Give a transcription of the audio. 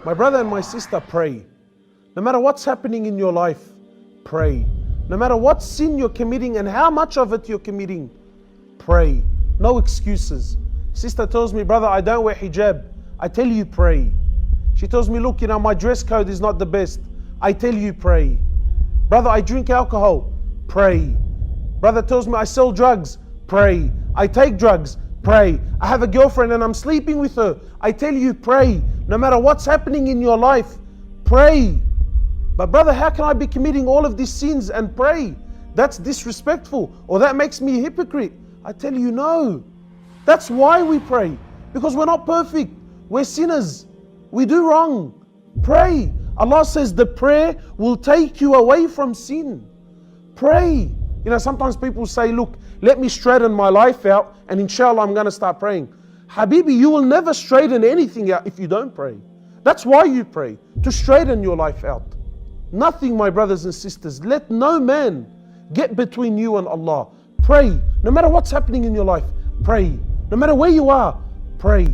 My brother and my sister, pray. No matter what's happening in your life, pray. No matter what sin you're committing and how much of it you're committing, pray. No excuses. Sister tells me, brother, I don't wear hijab. I tell you, pray. She tells me, look, my dress code is not the best. I tell you, pray. Brother, I drink alcohol. Pray. Brother tells me, I sell drugs. Pray. I take drugs. Pray. I have a girlfriend and I'm sleeping with her. I tell you, pray. No matter what's happening in your life, pray. But brother, how can I be committing all of these sins and pray? That's disrespectful, or that makes me a hypocrite. I tell you, no. That's why we pray. Because we're not perfect. We're sinners. We do wrong. Pray. Allah says the prayer will take you away from sin. Pray. Sometimes people say, look, let me straighten my life out and inshallah I'm going to start praying. Habibi, you will never straighten anything out if you don't pray. That's why you pray, to straighten your life out. Nothing, my brothers and sisters, let no man get between you and Allah. Pray. No matter what's happening in your life, pray. No matter where you are, pray.